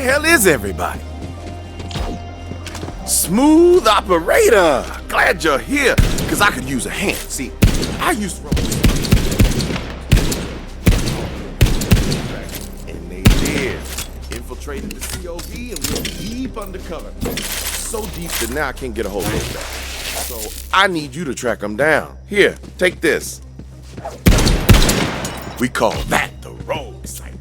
hell is everybody? Smooth operator! Glad you're here, because I could use a hand. See, I used to... And they did. Infiltrated the COV and went deep undercover. So deep that now I can't get a hold of them back. So I need you to track them down. Here, take this. We call that the rogue site.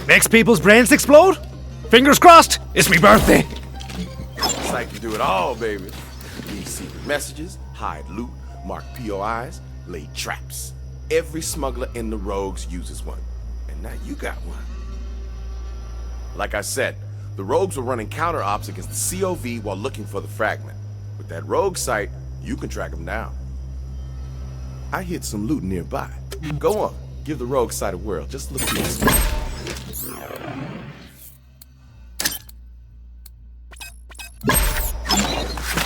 Makes people's brains explode? Fingers crossed, it's me birthday. Site can do it all, baby. Leave secret messages, hide loot, mark POIs, lay traps. Every smuggler in the rogues uses one. And now you got one. Like I said, the rogues were running counter-ops against the COV while looking for the fragment. With that rogue site, you can track them down. I hid some loot nearby. Go on, give the rogue site a whirl. Just look through this.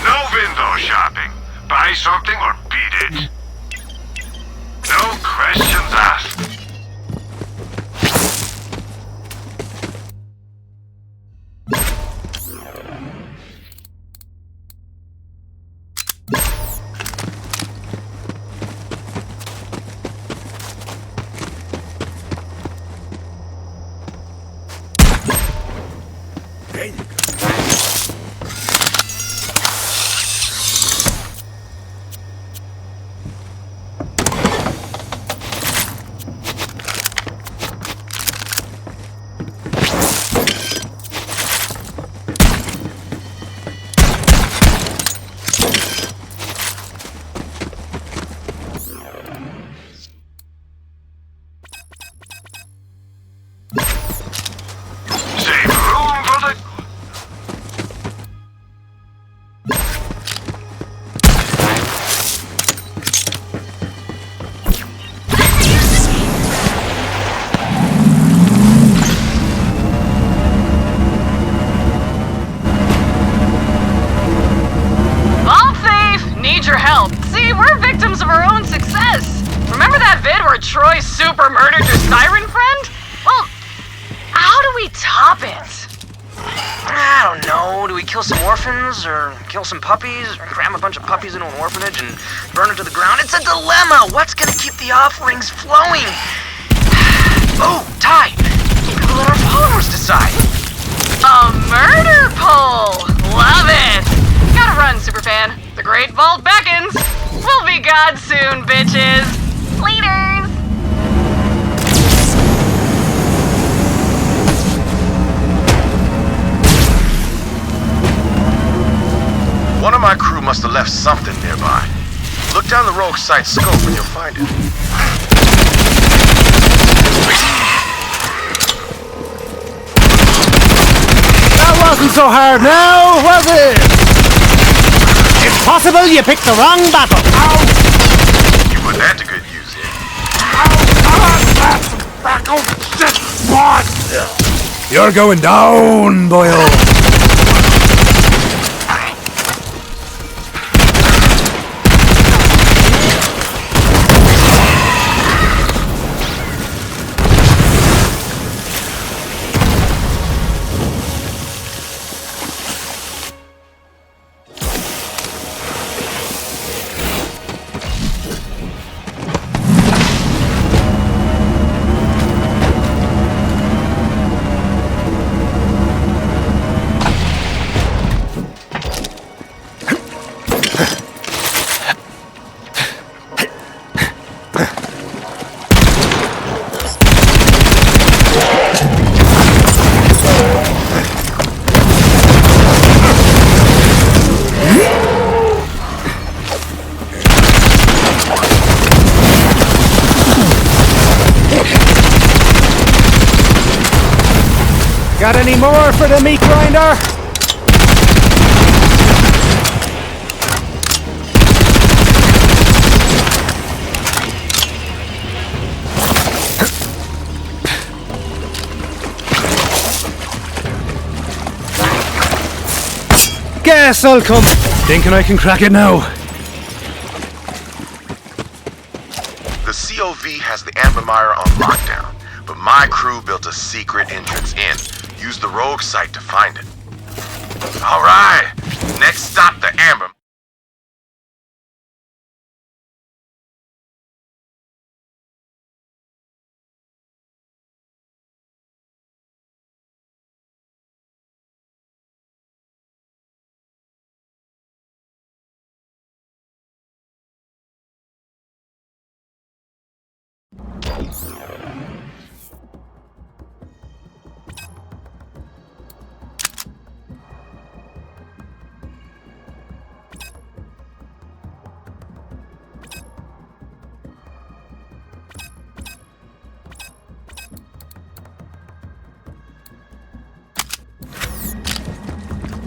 No window shopping. Buy something or beat it. No questions asked. There you go. Save room for the... Vault thief! Need your help. See, we're victims of our own success. Remember that vid where Troy super murdered your siren friend? Well, how do we top it? I don't know. Do we kill some orphans, or kill some puppies, or cram a bunch of puppies into an orphanage and burn it to the ground? It's a dilemma. What's gonna keep the offerings flowing? Oh, Ty. Maybe we'll let our followers decide. A murder poll! Love it! Gotta run, superfan. The Great Vault beckons. We'll be gods soon, bitches. Laters! One of my crew must have left something nearby. Look down the rogue site scope and you'll find it. That wasn't so hard now, was it? It's possible you picked the wrong battle. You put that to good use here. You're going down, Boyle. Got any more for the meat grinder? Guess I'll come. Thinking I can crack it now. The COV has the amplifier on lockdown. but my crew built a secret entrance in. Use the rogue site to find it. All right, next stop, the Amber.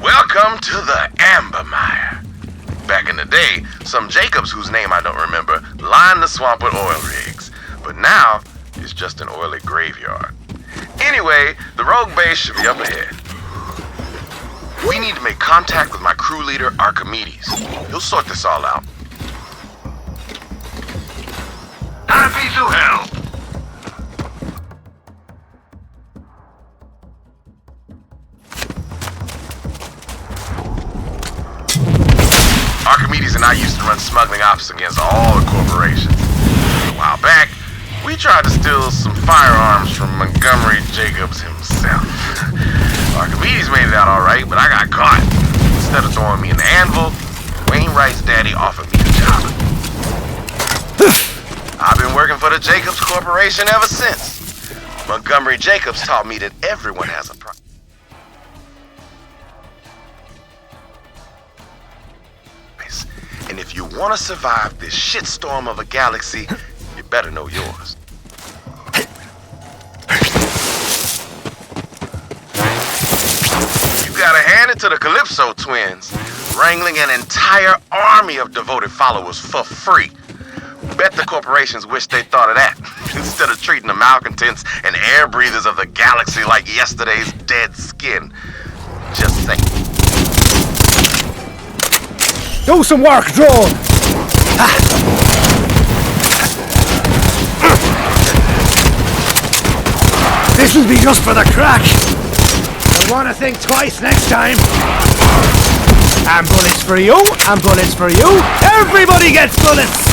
Welcome to the Amber Mire. Back in the day, some Jacobs, whose name I don't remember, lined the swamp with oil rigs. But now, it's just an oily graveyard. Anyway, the rogue base should be up ahead. We need to make contact with my crew leader, Archimedes. He'll sort this all out. Happy to help. Archimedes and I used to run smuggling ops against all the corporations. A while back, we tried to steal some firearms from Montgomery Jacobs himself. Archimedes made it out all right, but I got caught. Instead of throwing me in the anvil, Wainwright's daddy offered me a job. I've been working for the Jacobs Corporation ever since. Montgomery Jacobs taught me that everyone has a price. And if you want to survive this shitstorm of a galaxy, you better know yours. You gotta hand it to the Calypso twins, wrangling an entire army of devoted followers for free. Bet the corporations wish they thought of that, instead of treating the malcontents and air breathers of the galaxy like yesterday's dead skin. Just saying. Do some work, drone! This'll be just for the crack. You'll want to think twice next time. And bullets for you, and bullets for you. Everybody gets bullets!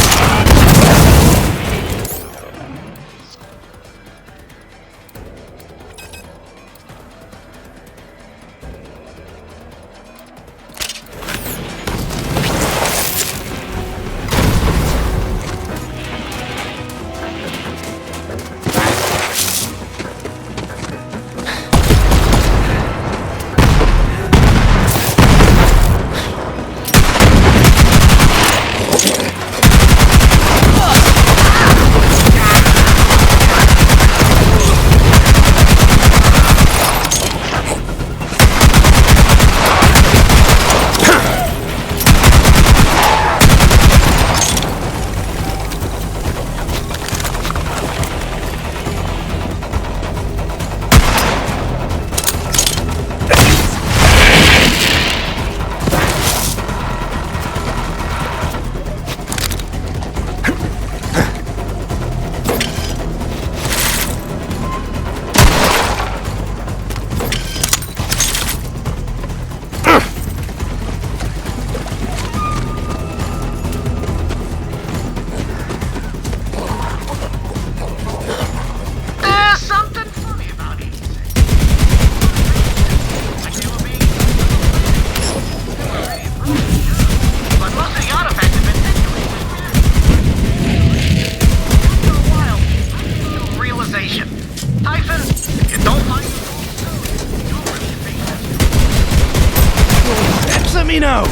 Let me know!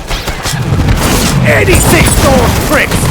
86 those pricks!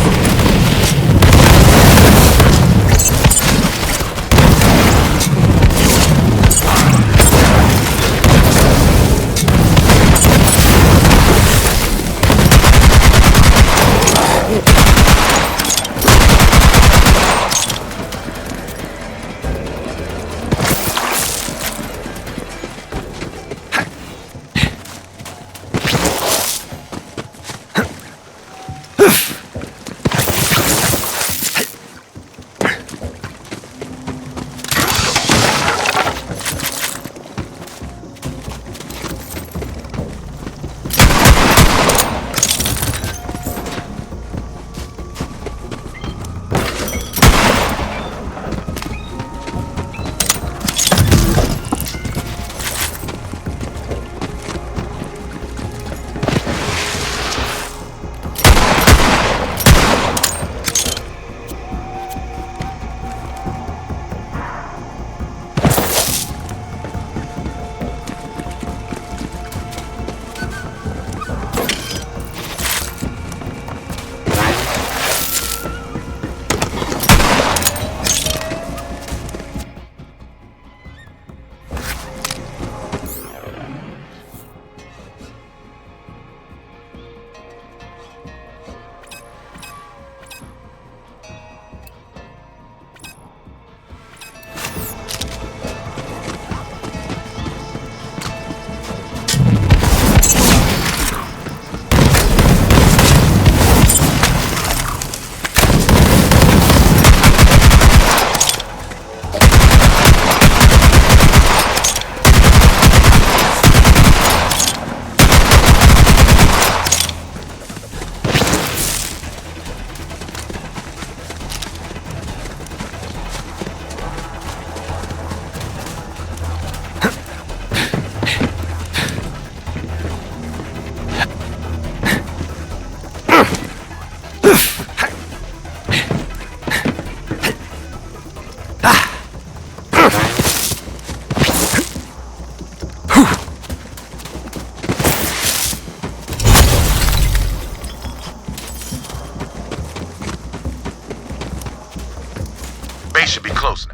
base should be close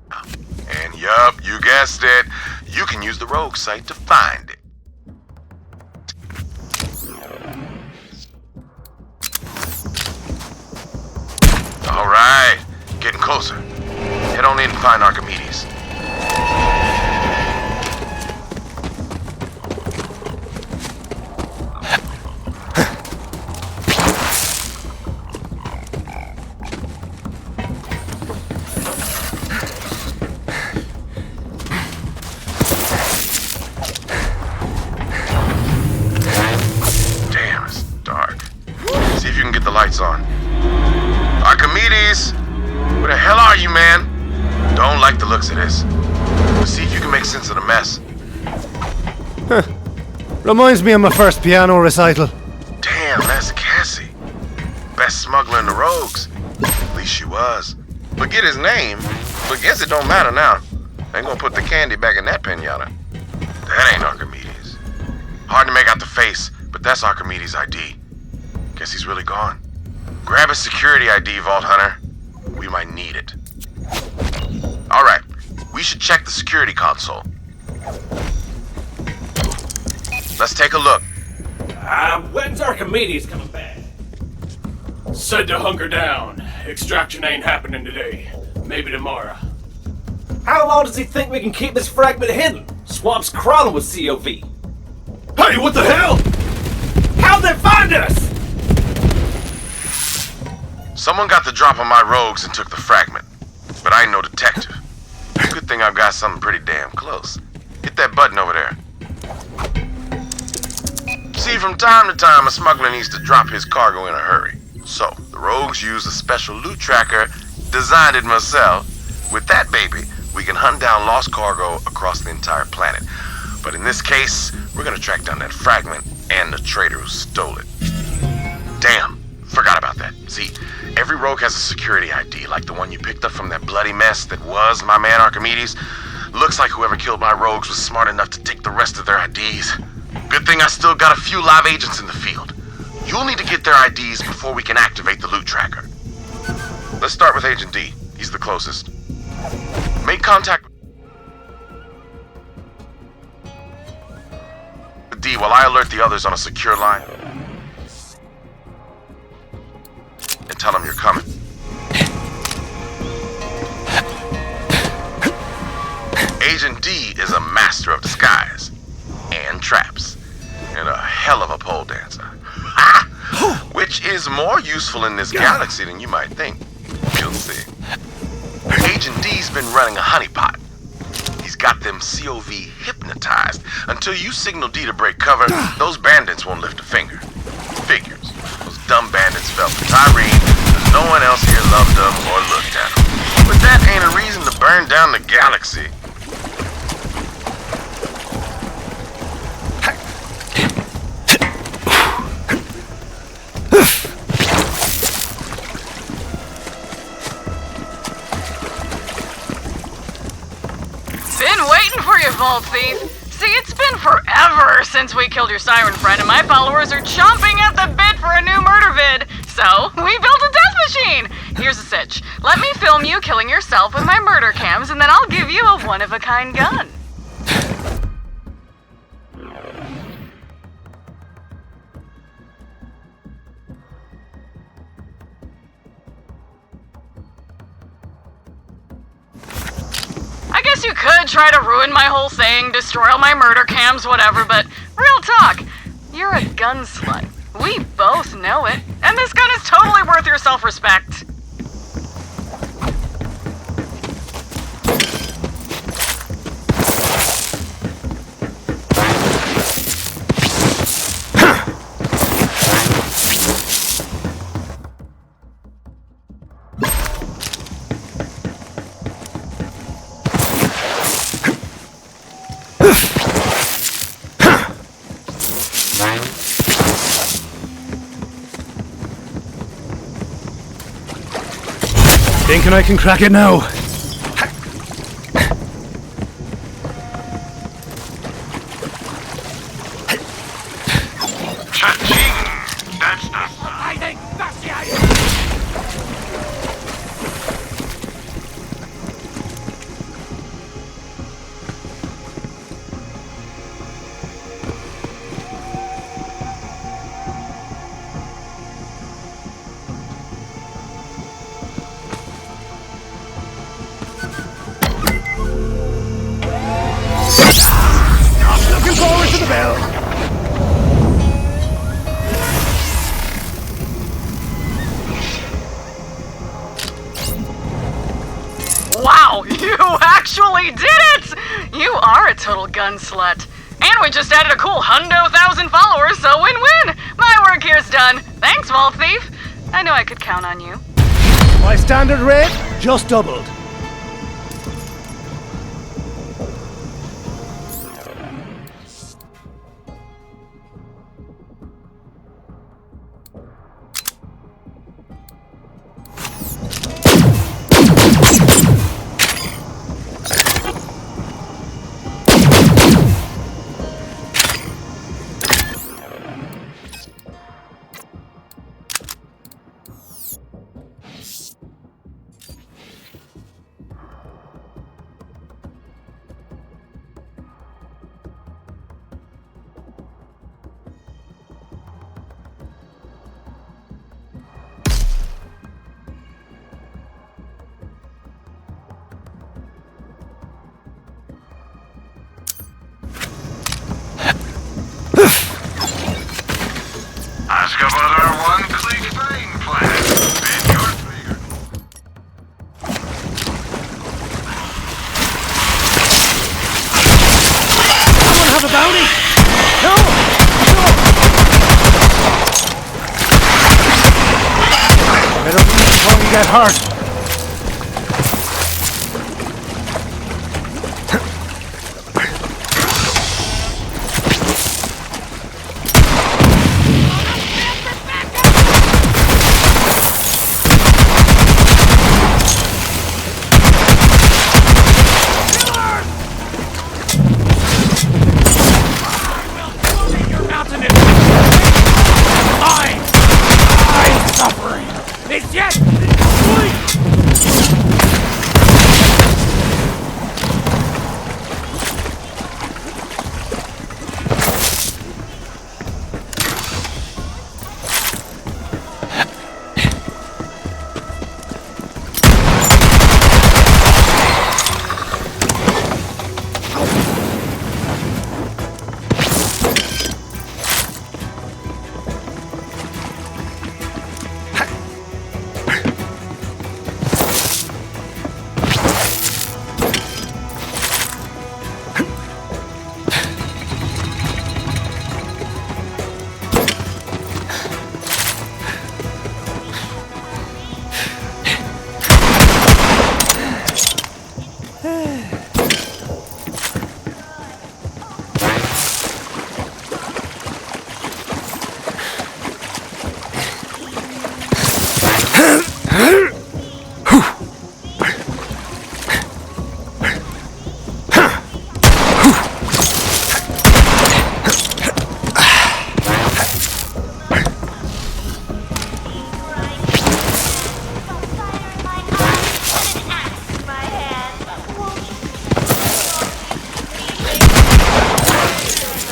now. And yup, you guessed it. You can use the rogue site to find it. All right, getting closer. Head on in and find Archimedes. Damn, it's dark. See if you can get the lights on. Archimedes! Where the hell are you, man? Don't like the looks of this. See if you can make sense of the mess. Reminds me of my first piano recital. Damn, that's Cassie. Best smuggler in the rogues. At least she was. Forget his name, but guess it don't matter now. Ain't gonna put the candy back in that pinata. That ain't Archimedes. Hard to make out the face, but that's Archimedes' ID. Guess he's really gone. Grab his security ID, Vault Hunter. We might need it. Alright, we should check the security console. Let's take a look. When's Archimedes coming back? Said to hunker down. Extraction ain't happening today. Maybe tomorrow. How long does he think we can keep this fragment hidden? Swamp's crawling with COV. Hey, what the hell? How'd they find us? Someone got the drop on my rogues and took the fragment. But I ain't no detective. Good thing I've got something pretty damn close. Hit that button over there. See, from time to time, a smuggler needs to drop his cargo in a hurry. So, the rogues use a special loot tracker, designed it myself. With that baby, we can hunt down lost cargo across the entire planet. But in this case, we're gonna track down that fragment and the traitor who stole it. Damn, forgot about that. See, every rogue has a security ID, like the one you picked up from that bloody mess that was my man Archimedes. Looks like whoever killed my rogues was smart enough to take the rest of their IDs. Good thing I still got a few live agents in the field. You'll need to get their IDs before we can activate the loot tracker. Let's start with Agent D. He's the closest. Make contact with D while I alert the others on a secure line. And tell them you're coming. Agent D is a master of disguise and traps and a hell of a pole dancer. Which is more useful in this galaxy than you might think. You'll see. Agent D's been running a honeypot. He's got them COV hypnotized. Until you signal D to break cover, those bandits won't lift a finger. Figures. Those dumb bandits fell for Tyrene, because no one else here loved them or looked at them. But that ain't a reason to burn down the galaxy. Been waiting for you, Vault Thief. See, it's been forever since we killed your siren friend, and my followers are chomping at the bit for a new murder vid. So, we built a death machine. Here's the sitch. Let me film you killing yourself with my murder cams, and then I'll give you a one-of-a-kind gun. I guess you could try to ruin my whole thing, destroy all my murder cams, whatever, but real talk, you're a gun slut. We both know it, and this gun is totally worth your self-respect. Thinking I can crack it now. Cha-ching! That's the I think that's the idea. the bell. Wow, you actually did it! You are a total gun slut. And we just added a cool 100,000 followers, so win-win! My work here's done. Thanks, Vault Thief. I knew I could count on you. My standard rate just doubled. Ask about our one-click buying plan. Bid your figure. Someone have a bounty? No! Better leave before we get hurt.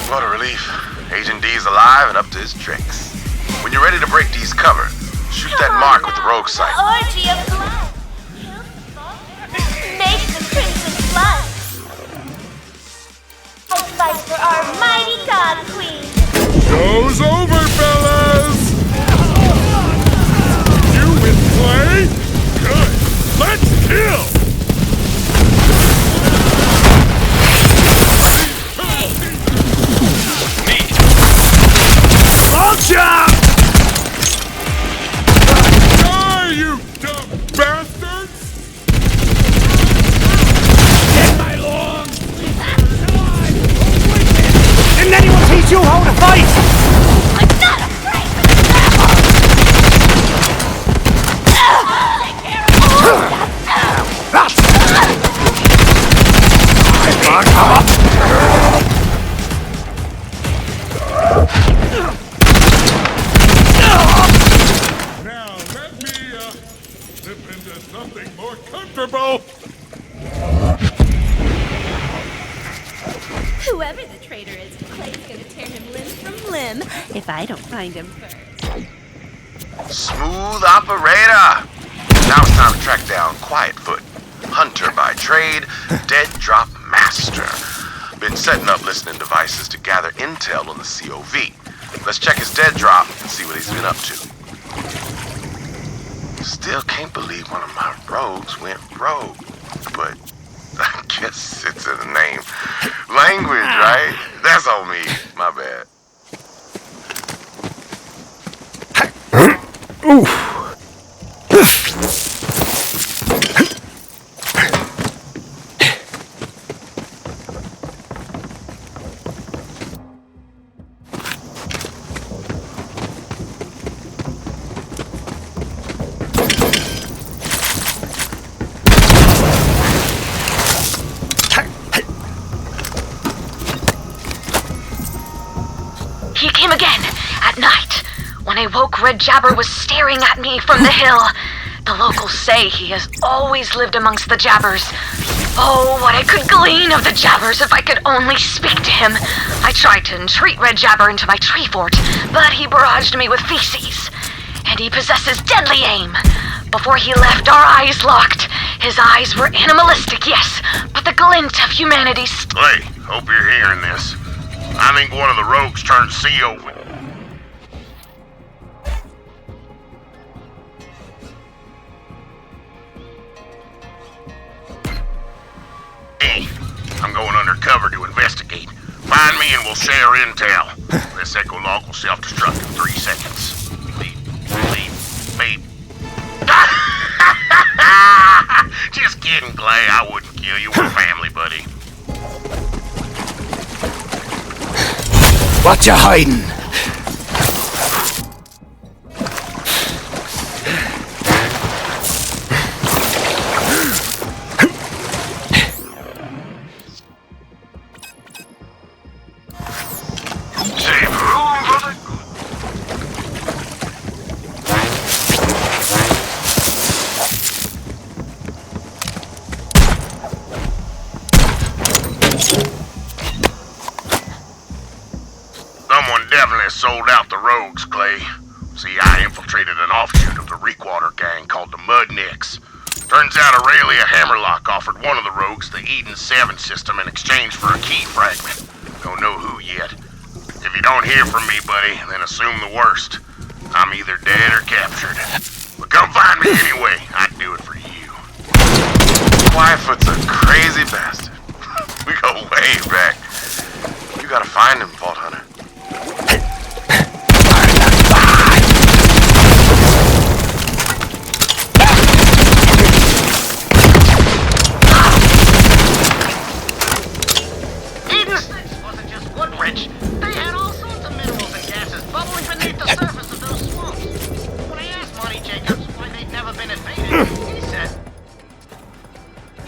What a relief. Agent D's alive and up to his tricks. When you're ready to break D's cover, shoot that mark with the rogue sight. Orgy of blood. Make the crimson flood. I'll fight for our mighty god queen. Show's over, fellas! You with play? Good. Let's kill! Vulture! Die, you dumb bastards! Get my lawn! Didn't anyone teach you how to fight? I'm not afraid Now let me, slip into something more comfortable. Whoever the traitor is, Clay's gonna tear him limb from limb if I don't find him first. Smooth operator! Now it's time to track down Quietfoot, hunter by trade, dead drop master. Been setting up listening devices to gather intel on the COV. Let's check his dead drop and see what he's been up to. Still can't believe one of my rogues went rogue. But I guess it's in the name. Language, right? That's on me. My bad. He came again, at night. When I woke, Red Jabber was staring at me from the hill. The locals say he has always lived amongst the Jabbers. Oh, what I could glean of the Jabbers if I could only speak to him. I tried to entreat Red Jabber into my tree fort, but he barraged me with feces. And he possesses deadly aim. Before he left, our eyes locked. His eyes were animalistic, yes, but the glint of humanity Clay, hope you're hearing this. I think one of the rogues turned CO. Hey, I'm going undercover to investigate. Find me and we'll share intel. This echo log will self-destruct in 3 seconds. Beep. Just kidding, Clay. I wouldn't kill you. We're family, buddy. What you hiding? Save room for the... Someone definitely sold out the rogues, Clay. See, I infiltrated an offshoot of the Reekwater gang called the Mudnicks. Turns out Aurelia Hammerlock offered one of the rogues the Eden 7 system in exchange for a key fragment. Don't know who yet. If you don't hear from me, buddy, then assume the worst. I'm either dead or captured. But come find me anyway. I'd do it for you. Quietfoot's a crazy bastard. We go way back. You gotta find him, Vault Hunter. Eden 6 wasn't just wood-rich. They had all sorts of minerals and gases bubbling beneath the surface of those swamps. When I asked Monty Jacobs why they'd never been invaded, he said,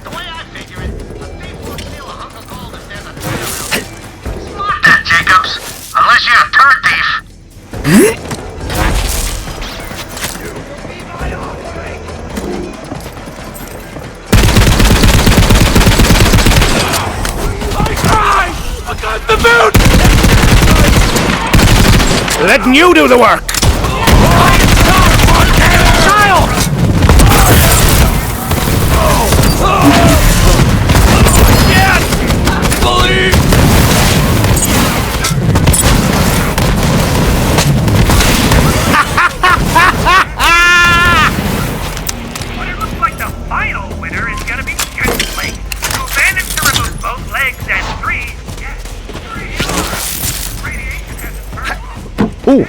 the way I figure it, a thief won't steal a hunk of gold if there's a threat around. Smart that, Jacobs. Unless you're a turd thief. Letting you do the work! Child! Yes! Believe! But it looks like the final winner is gonna be Gently, who managed to remove both legs and 3. Yes, 3 radiation has burned. Ooh.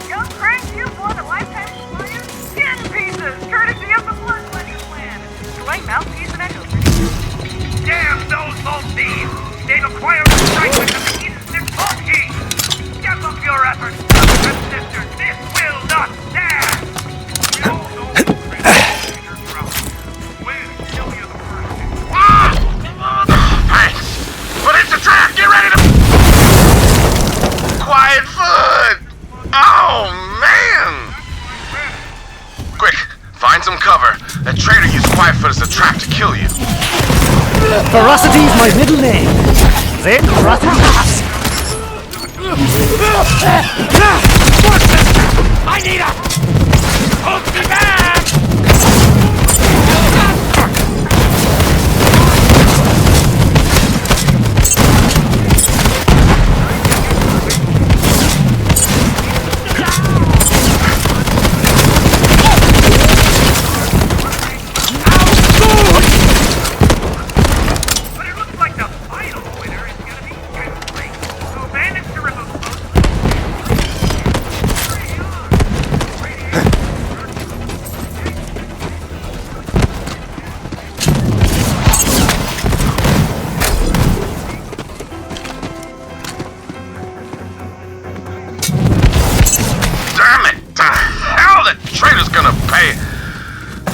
Young Frank, you Ferocity's my middle name. Then ferocity. I need a... Hold me back! But it looks like the final winner is gonna be Jet Lake, who managed to remove most of the... Damn it! How the traitor's gonna pay?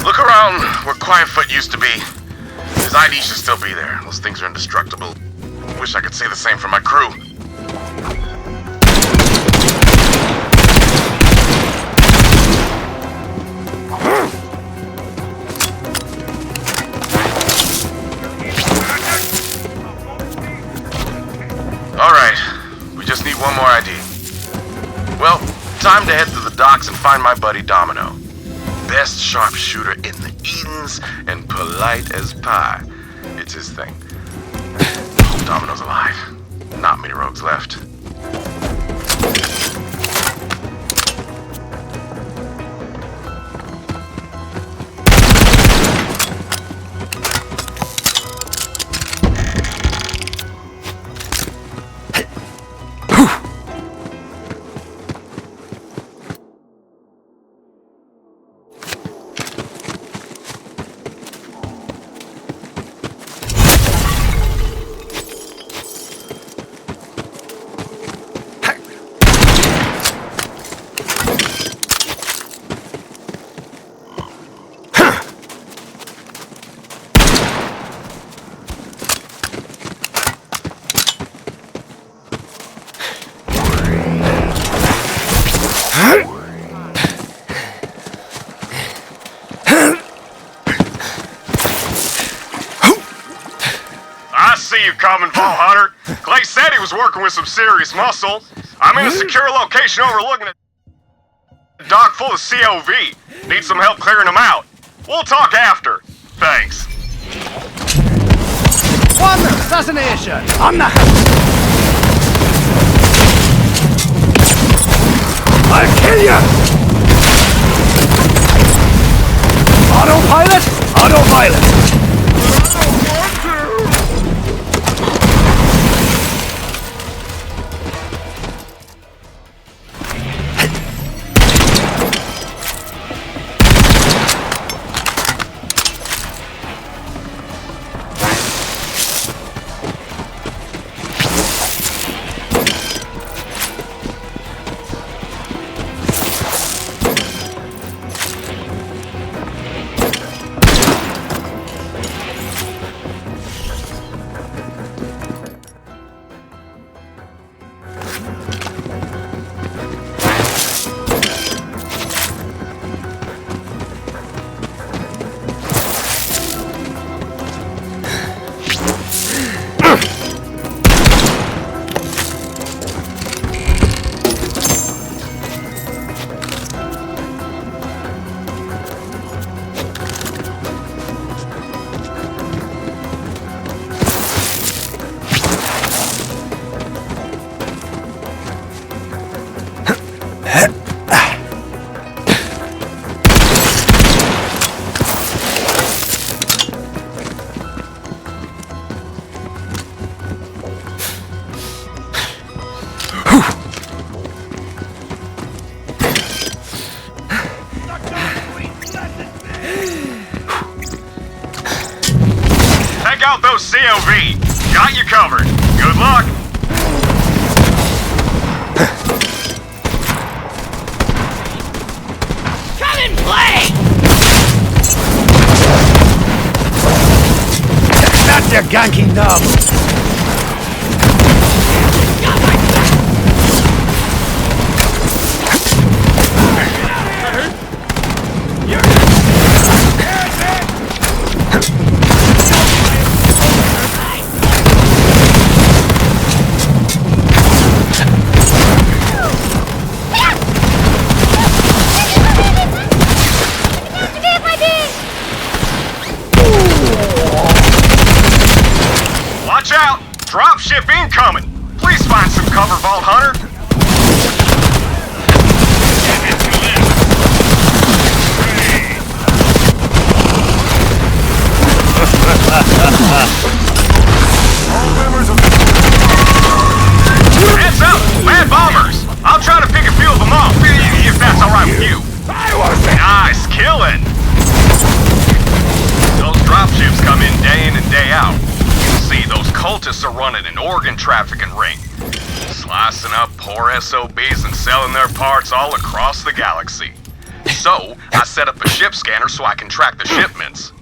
Look around where Quietfoot used to be. His ID should still be there. Those things are indestructible. Wish I could say the same for my crew. Alright, we just need one more ID. Well, time to head to the docks and find my buddy Domino. Best sharpshooter in the Edens and polite as pie. It's his thing. Hope Domino's alive. Not many rogues left. I see you coming, Vault Hunter. Clay said he was working with some serious muscle. I'm in a secure location overlooking a dock full of COV. Need some help clearing them out. We'll talk after. Thanks. One assassination on the... I'll kill you! Autopilot! Autopilot! Out those COV. Got you covered. Good luck. Come and play! That's your ganky knob! Watch out! Dropship incoming! Please find some cover, Vault Hunter. Heads up! Bad bombers! I'll try to pick a few of them off, if that's alright with you. Nice killing! Those dropships come in and day out. You see, those cultists are running an organ trafficking ring. Slicing up poor SOBs and selling their parts all across the galaxy. So, I set up a ship scanner so I can track the shipments.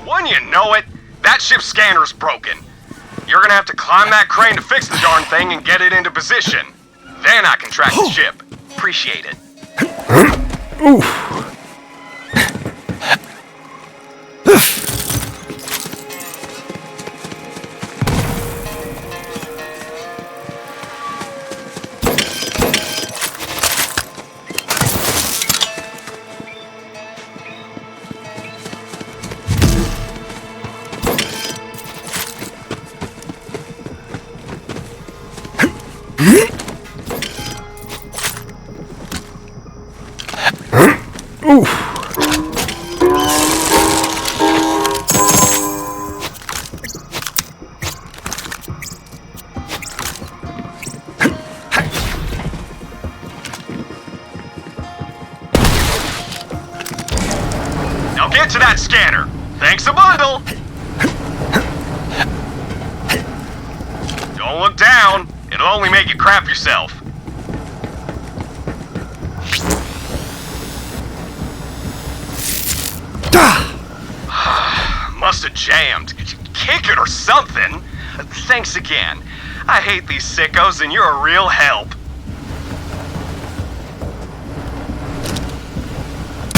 Wouldn't you know it? That ship scanner's broken. You're gonna have to climb that crane to fix the darn thing and get it into position. Then I can track the ship. Appreciate it. Now get to that scanner. Thanks a bundle. Don't look down. It'll only make you crap yourself. Must have jammed. Kick it or something. Thanks again. I hate these sickos and you're a real help.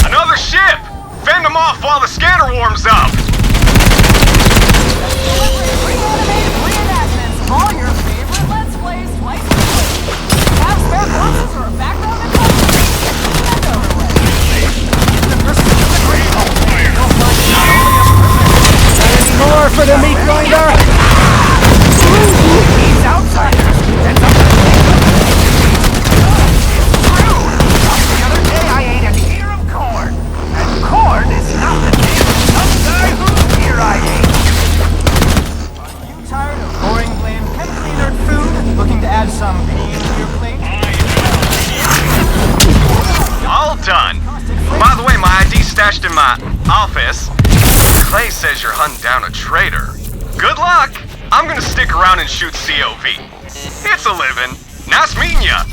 Another ship! Fend them off while the scanner warms up! Reenactments of all your favorite Let's Plays twice a week. Have spare boxes or a background in More for the meat grinder! These outsiders! That's up the other day I ate an ear of corn. And corn is not the name of some guy whose ear I ate. Are you tired of boring, bland, chemically inert food? Looking to add some pain to your plate? All done. By the way, my ID's stashed in my office. Clay says you're hunting down a traitor. Good luck! I'm gonna stick around and shoot COV. It's a living. Nice meeting ya!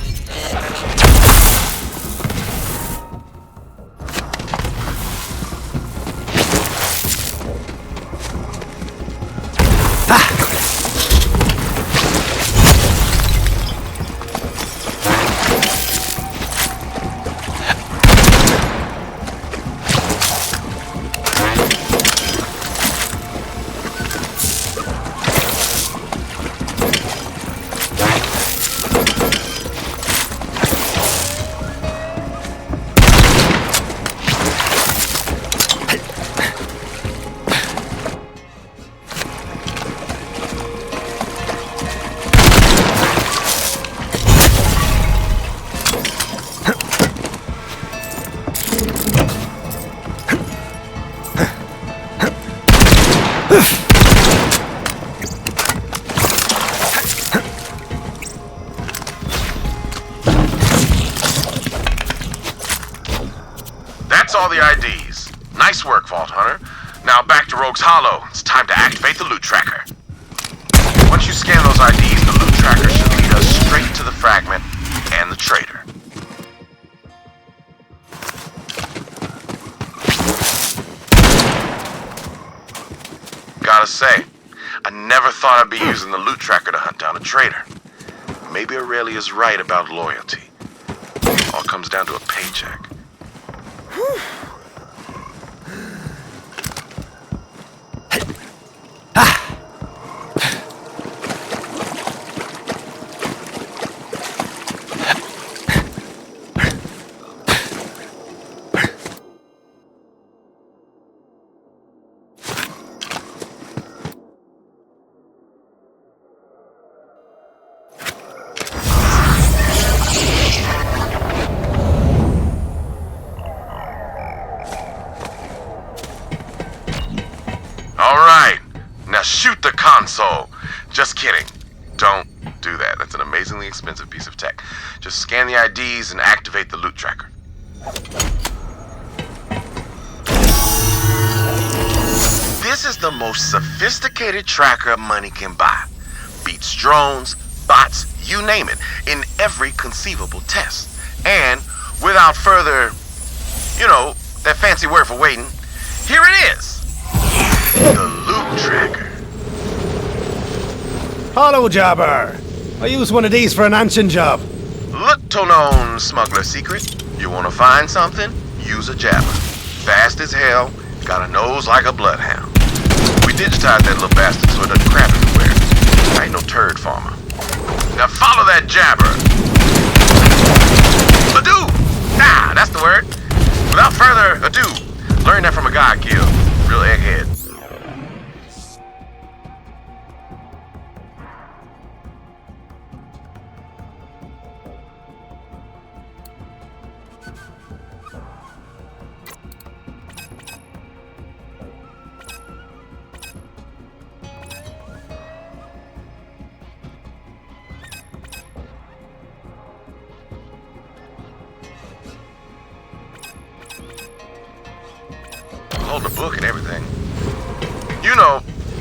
That's all the IDs. Nice work, Vault Hunter. Now back to Rogue's Hollow. It's time to activate the loot tracker. Once you scan those IDs, the loot tracker should lead us straight to the fragment and the traitor. Gotta say, I never thought I'd be using the loot tracker to hunt down a traitor. Maybe Aurelia's right about loyalty. All comes down to a paycheck. reboot the console. Just kidding. Don't do that. That's an amazingly expensive piece of tech. Just scan the IDs and activate the loot tracker. This is the most sophisticated tracker money can buy. Beats drones, bots, you name it, in every conceivable test. And without further, that fancy word for waiting, here it is. The loot tracker. Hello, Jobber. I use one of these for an ancient job. Little known smuggler secret. You wanna find something? Use a jabber. Fast as hell, got a nose like a bloodhound. We digitized that little bastard so it doesn't crap everywhere. I ain't no turd farmer. Now follow that jabber. Ado! Nah, that's the word. Without further ado, learn that from a guy I killed. Real egghead. Hold the book and everything.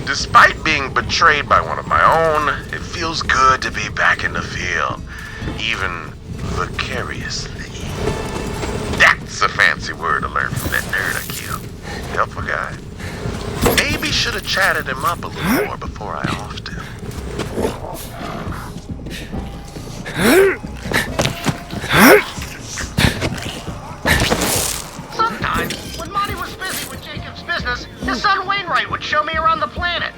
Despite being betrayed by one of my own, it feels good to be back in the field. Even vicariously. That's a fancy word to learn from that nerd I killed. Helpful guy. Maybe should have chatted him up a little more before I offed him. Sometimes, when Monty was busy with Jacob's business, his son Wainwright would show me around the planet.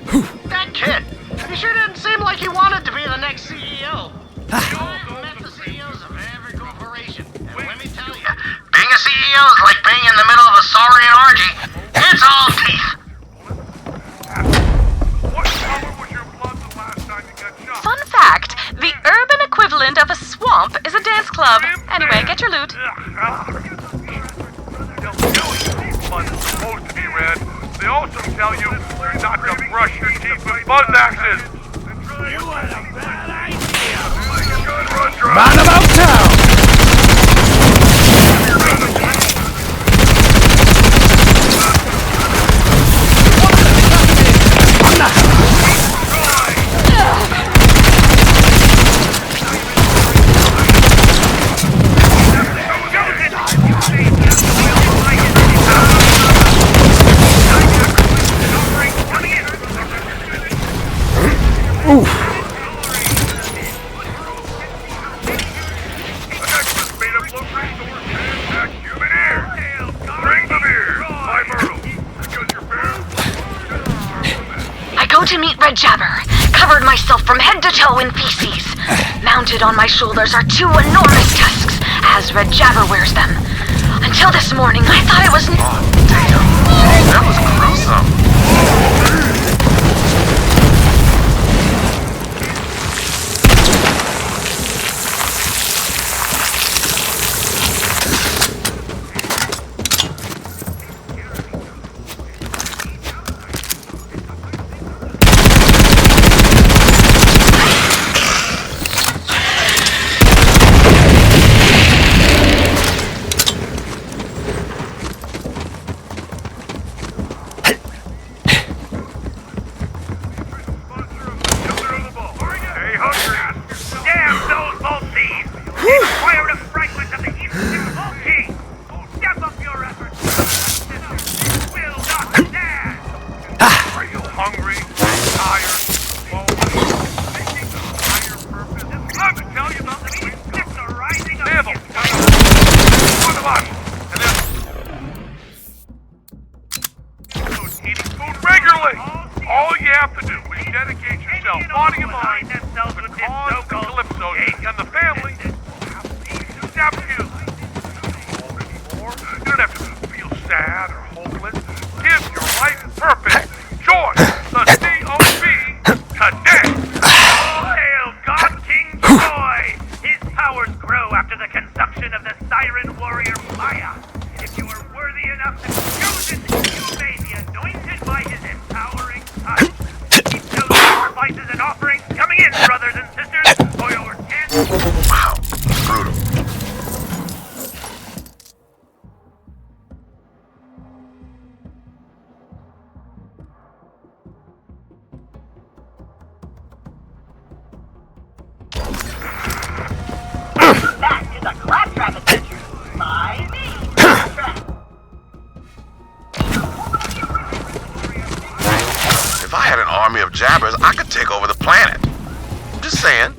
That kid, he sure didn't seem like he wanted to be the next CEO. I've met the CEOs of every corporation, and let me tell you, being a CEO is like being in the middle of a saurian orgy. It's all teeth. What color was your blood the last time you got shot? Fun fact, the urban equivalent of a swamp is a dance club. Anyway, get your loot. They'll tell you blood is supposed to be red. They also tell you not to brush your teeth with buzz axes. You had a bad idea. Man about town! To meet Red Jabber, covered myself from head to toe in feces. Mounted on my shoulders are two enormous tusks, as Red Jabber wears them. Until this morning, I thought it was... Oh, damn. That was gruesome. army of jabbers, I could take over the planet. I'm just saying.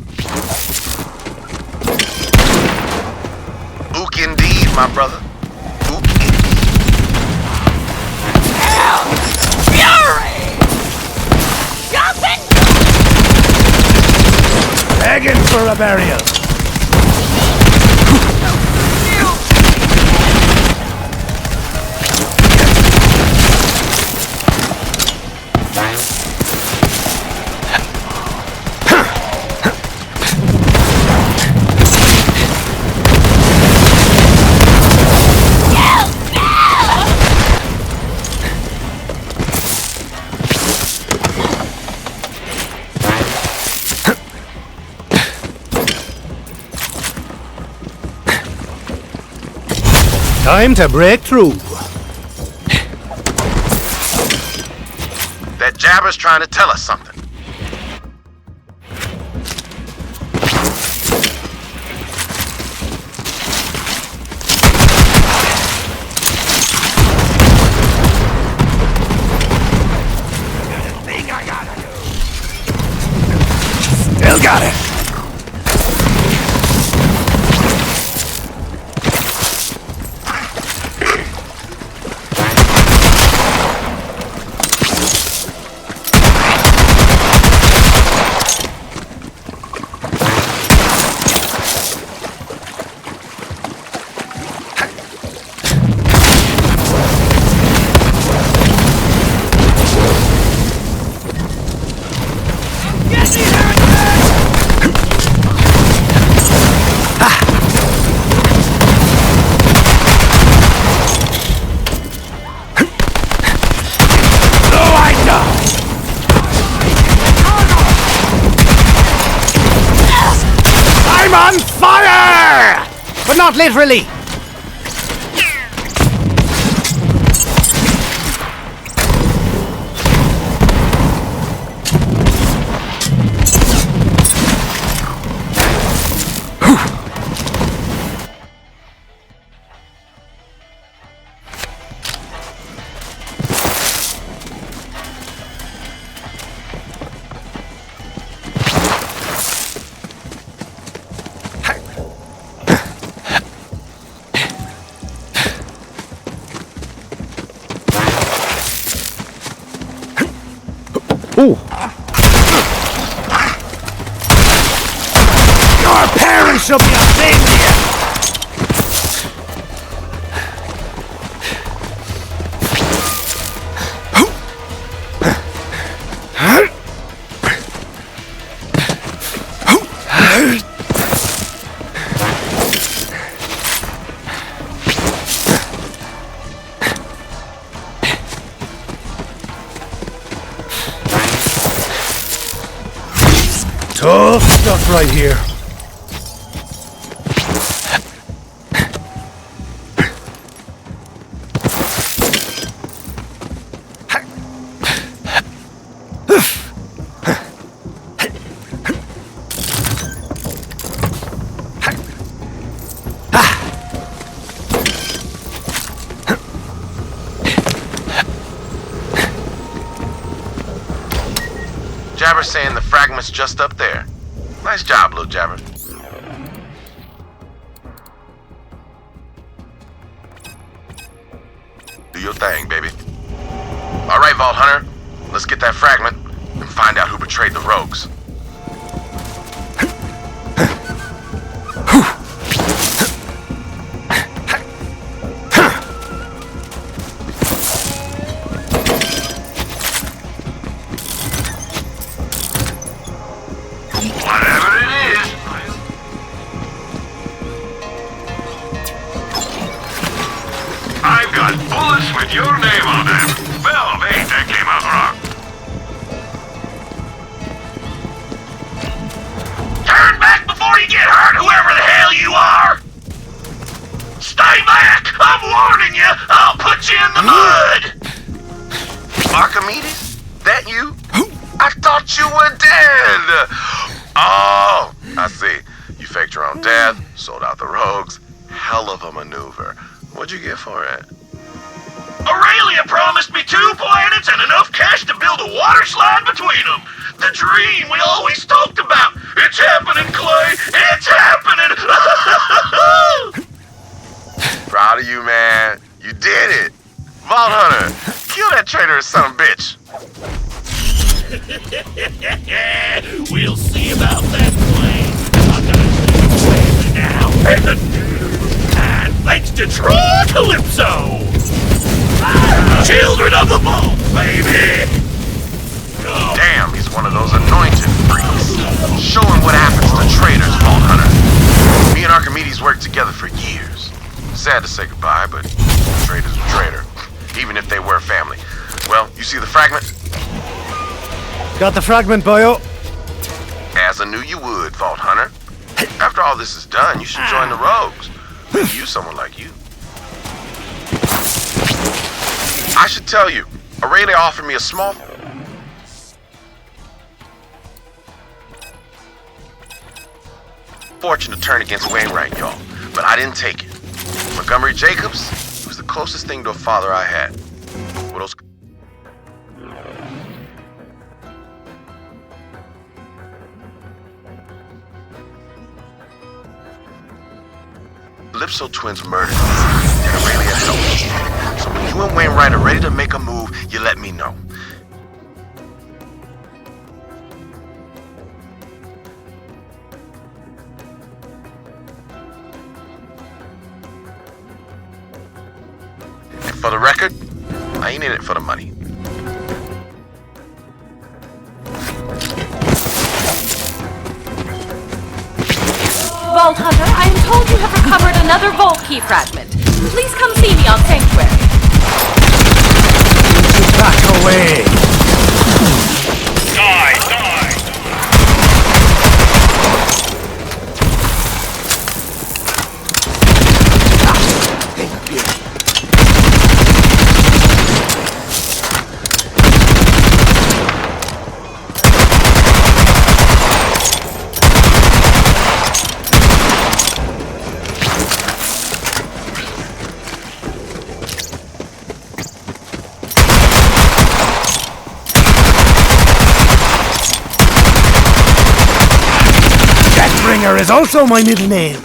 Ook indeed, my brother. Ook indeed. Fury! Jumping! Begging for a burial. Time to break through. That jabber's trying to tell us something. Still got it. I'm on fire! But not literally. Ooh. Your parents should be ashamed of you! Tough stuff right here. Jabber's saying the fragment's just up there. Nice job, little Jabber. Do your thing, baby. All right, Vault Hunter. Let's get that fragment and find out who betrayed the rogues. I've got bullets with your name on them. Well, mate, that came out wrong. Turn back before you get hurt, whoever the hell you are! Stay back! I'm warning you! I'll put you in the mud! Archimedes? That you? I thought you were dead! Oh, I see. You faked your own death, sold out the rogues. Hell of a maneuver. What'd you get for it? Aurelia promised me 2 planets and enough cash to build a water slide between them. The dream we always talked about. It's happening, Clay. It's happening. Proud of you, man. You did it. Vault Hunter, kill that traitorous son of a bitch. We'll see about that, Clay. I'm gonna take you now. And thanks to Troy Calypso. Children of the Vault, baby! Damn, he's one of those anointed freaks. Show him what happens to traitors, Vault Hunter. Me and Archimedes worked together for years. Sad to say goodbye, but a traitor's a traitor, even if they were family. Well, you see the fragment? Got the fragment, boyo. As I knew you would, Vault Hunter. After all this is done, you should join the Rogues. We could use someone like you. I should tell you, Aurelia offered me a small fortune to turn against Wainwright, y'all, but I didn't take it. Montgomery Jacobs was the closest thing to a father I had. What else? Calypso twins murdered me, and Aurelia helped me. So when you and Wainwright are ready to make a move, you let me know. And for the record, I ain't in it for the money. Vault Hunter, I am told you have recovered another Vault Key fragment. Please come see me on Sanctuary. Back away! Die, die! Deathbringer is also my middle name.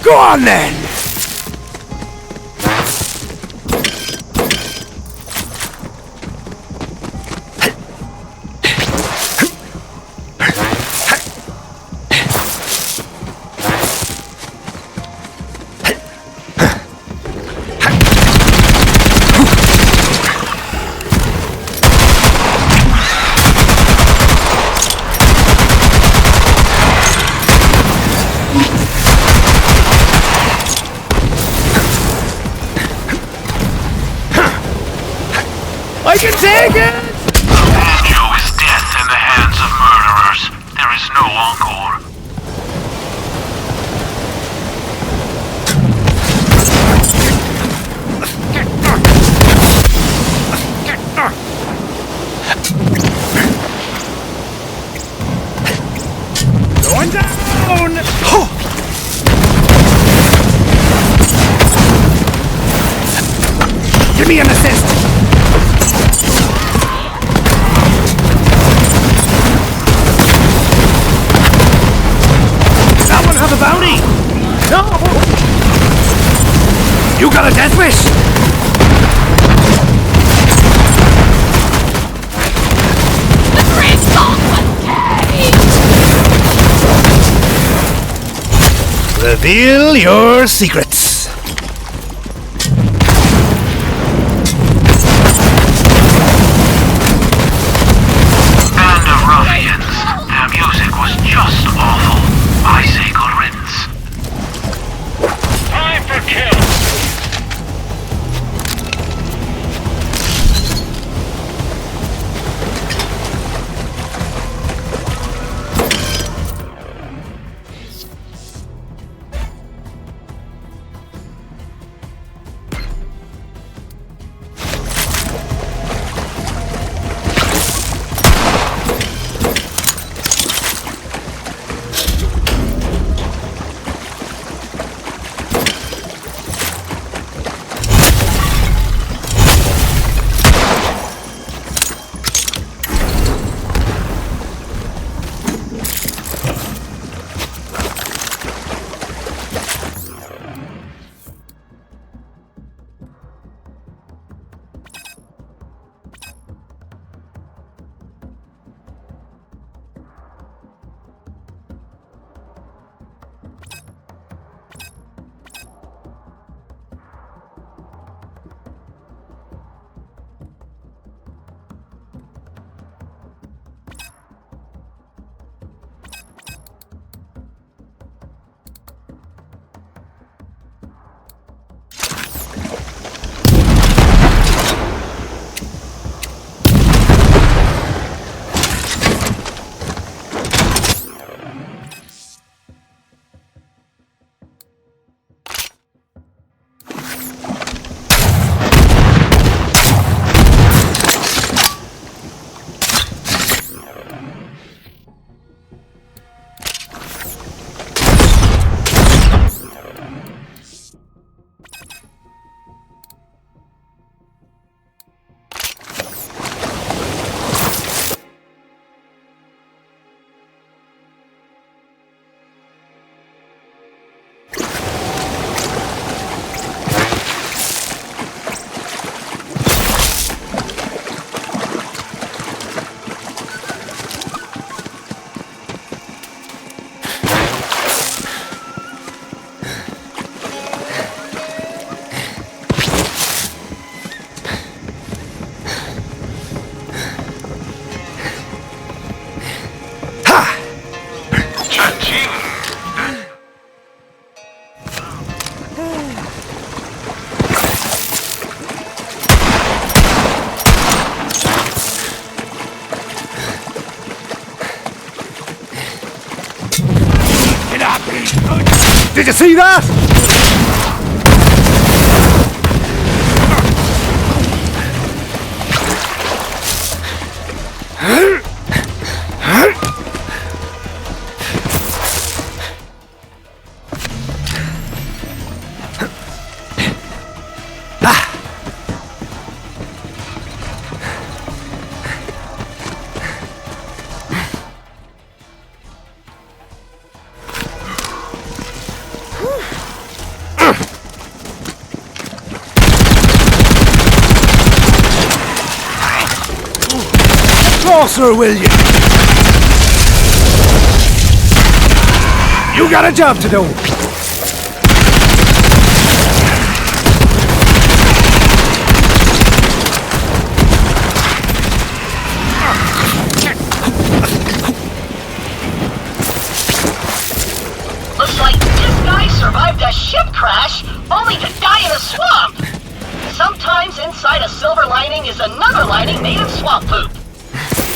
Go on then! I can take it! Joe is death in the hands of murderers. There is no encore. Going down! Give me an assist! You got a death wish? The great salt was day! Reveal your secrets. And the ruffians. Their music was just awful. I say good riddance. Time for kill! Did you see that? Closer, will you? You got a job to do. Looks like this guy survived a ship crash, only to die in a swamp. Sometimes inside a silver lining is another lining made of swamp poop.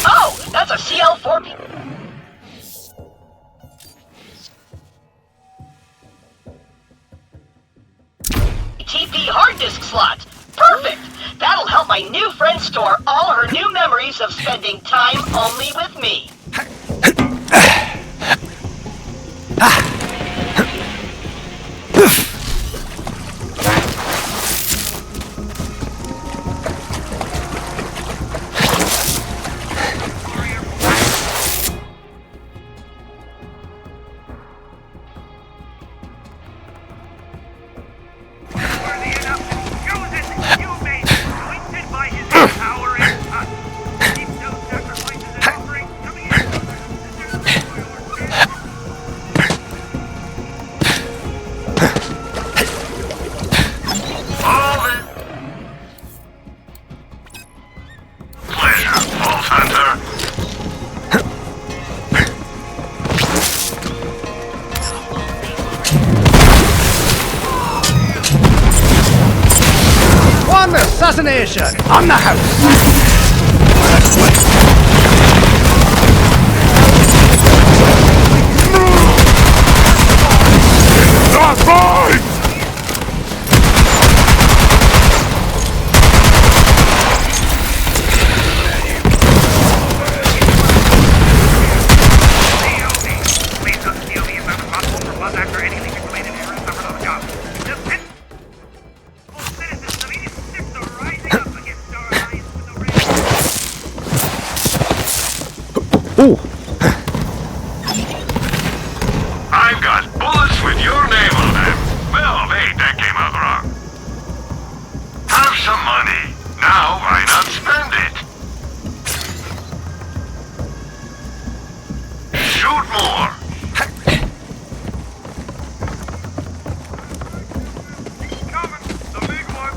Oh, that's a CL4P. TP hard disk slot. Perfect. That'll help my new friend store all her new memories of spending time only with me. Where the assassination on the house! Not mine! Please don't steal me if I'm responsible for one act or any legal-related errors covered on the job. The citizens of Eden 6 are rising up against our alliance with the Ooh! I've got bullets with your name on them. Well, wait, that came out wrong. Have some money. Now, why not spend it? Shoot more. coming, the big one.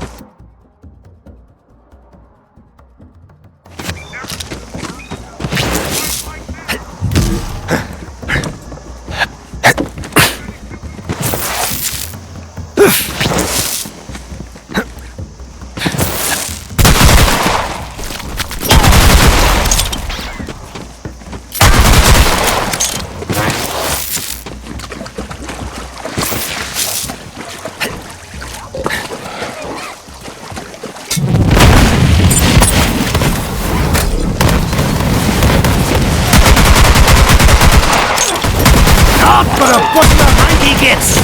Not for a butler hanky gets!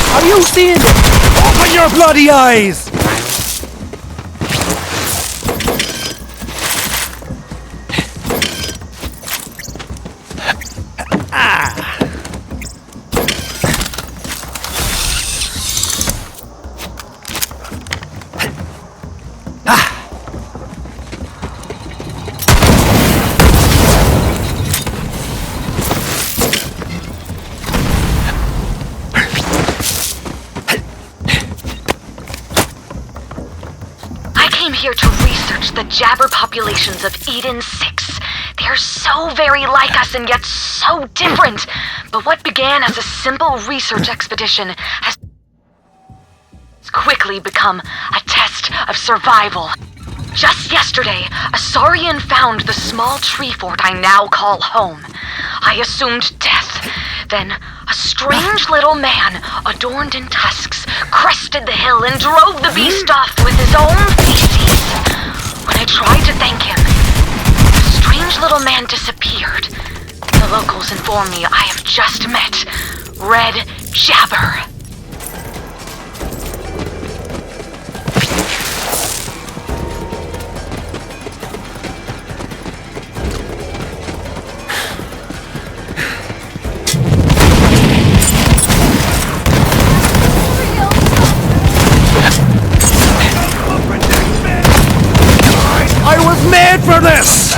Are you seeing it? Open your bloody eyes! Here to research the jabber populations of Eden 6. They're so very like us and yet so different. But what began as a simple research expedition has quickly become a test of survival. Just yesterday, a Saurian found the small tree fort I now call home. I assumed death. Then, a strange little man, adorned in tusks, crested the hill and drove the beast off with his own feces. When I tried to thank him, the strange little man disappeared. The locals inform me I have just met Red Jabber. I was made for this!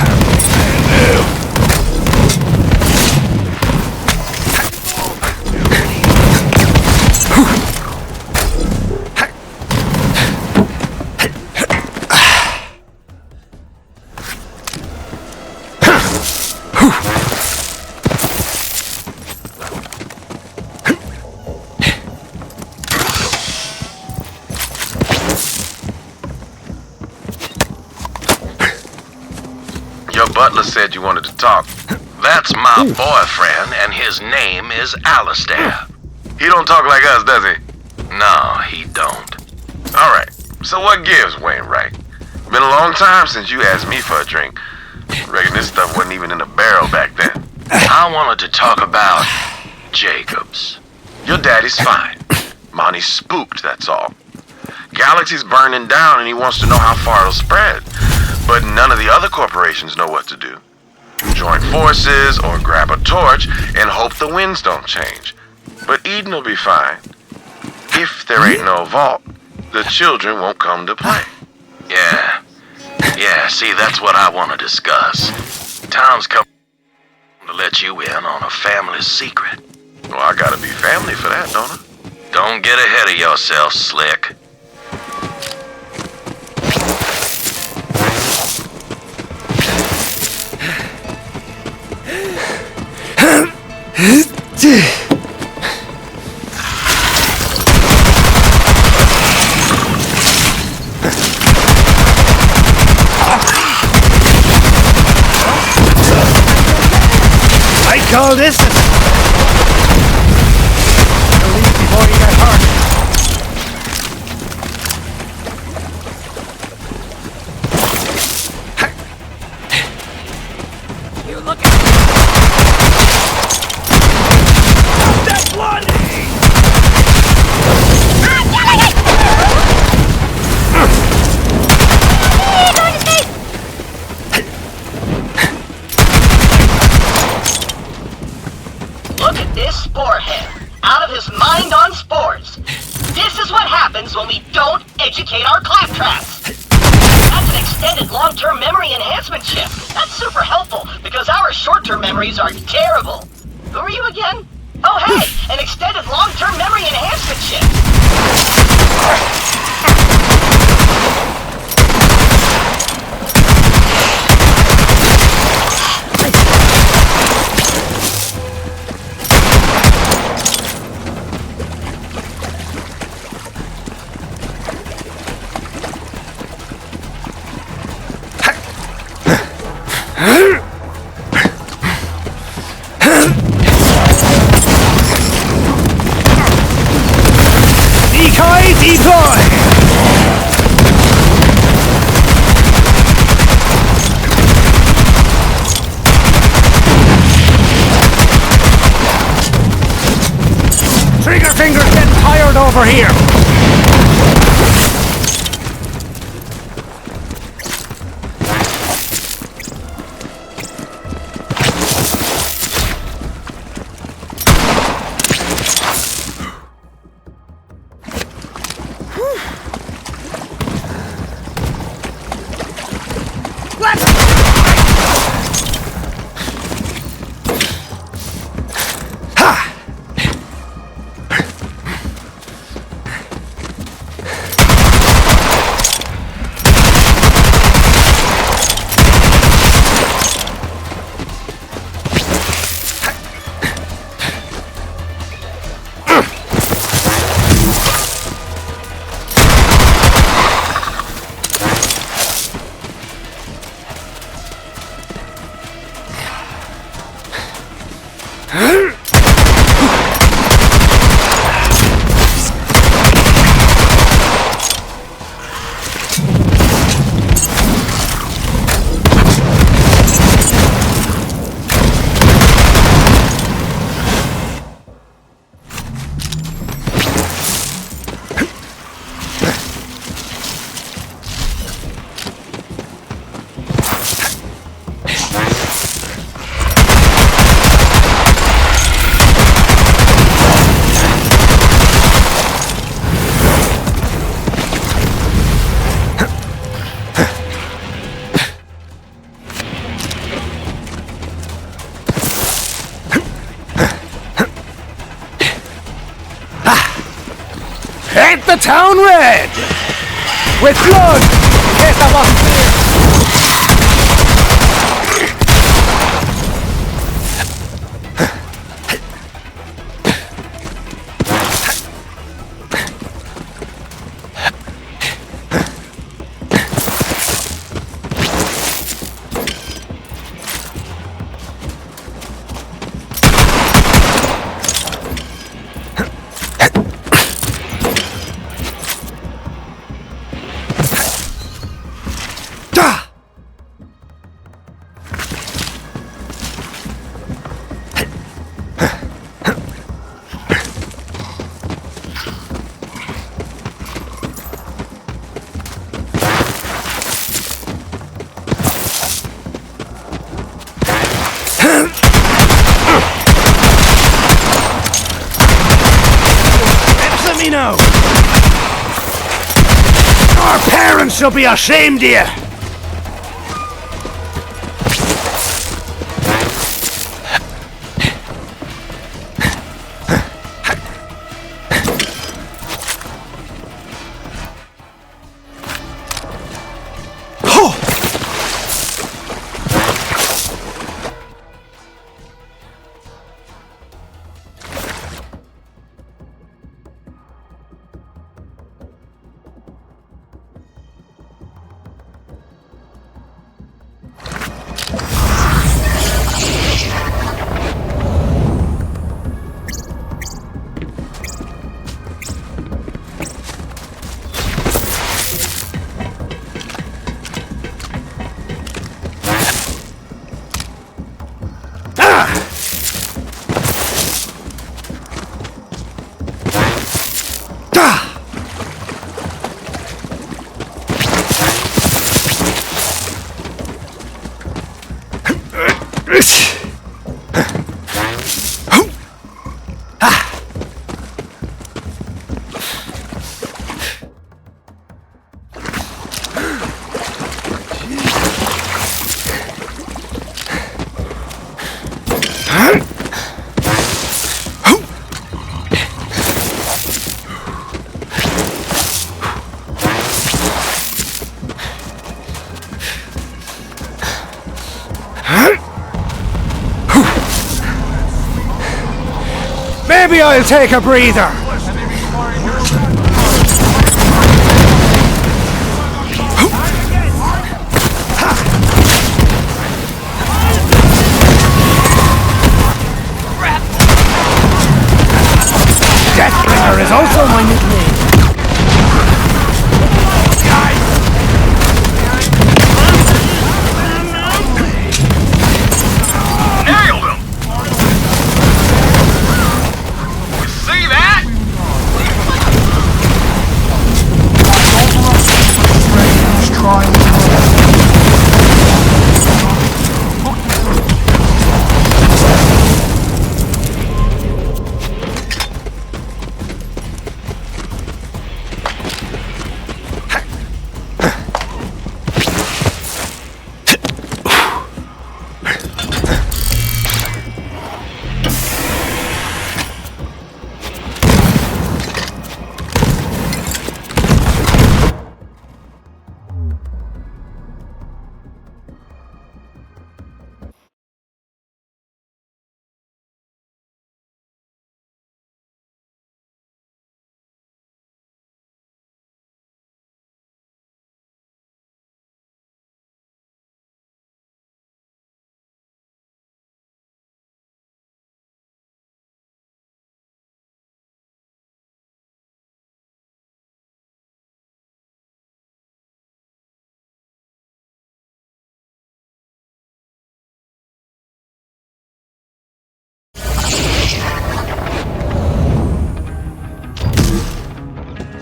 butler said you wanted to talk. That's my boyfriend, and his name is Alistair. He don't talk like us, does he? No, he don't. Alright, so what gives, Wainwright? Been a long time since you asked me for a drink. Reckon this stuff wasn't even in a barrel back then. I wanted to talk about Jacobs. Your daddy's fine. Monty's spooked, that's all. Galaxy's burning down and he wants to know how far it'll spread. But none of the other corporations know what to do. Join forces or grab a torch and hope the winds don't change. But Eden will be fine. If there ain't no vault, the children won't come to play. Yeah, see, that's what I want to discuss. Tom's come to let you in on a family secret. Well, I gotta be family for that, don't I? Don't get ahead of yourself, Slick. I call this release before you get hurt. You look at That's one! Look at this sporehead. Out of his mind on spores. This is what happens when we don't educate our claptraps. That's an extended long-term memory enhancement chip. That's super helpful because our short-term memories are terrible. Who are you again? Oh, hey, an extended long-term memory enhancement chip. Decoy, decoy! Trigger finger's getting tired over here. Paint the town red! With blood! In case that wasn't clear! me now! Our parents should be ashamed of you! Maybe I'll take a breather. Deathbringer is also my nickname. Nailed him! You see that?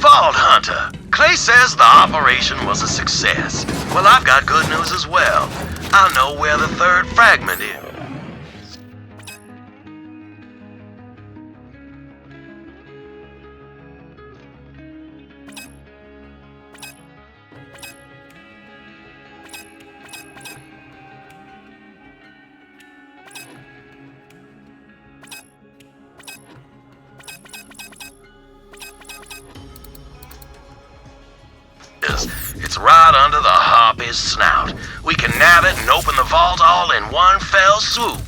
Vault Hunter. Clay says the operation was a success. Well, I've got good news as well. I know where the third fragment is. It's right under the harpy's snout. We can nab it and open the vault all in one fell swoop.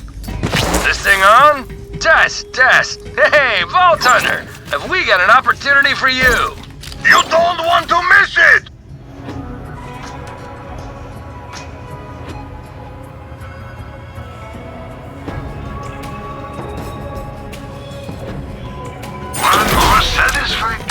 This thing on? Test, test. Hey, Vault Hunter, have we got an opportunity for you? You don't want to miss it! One more satisfying.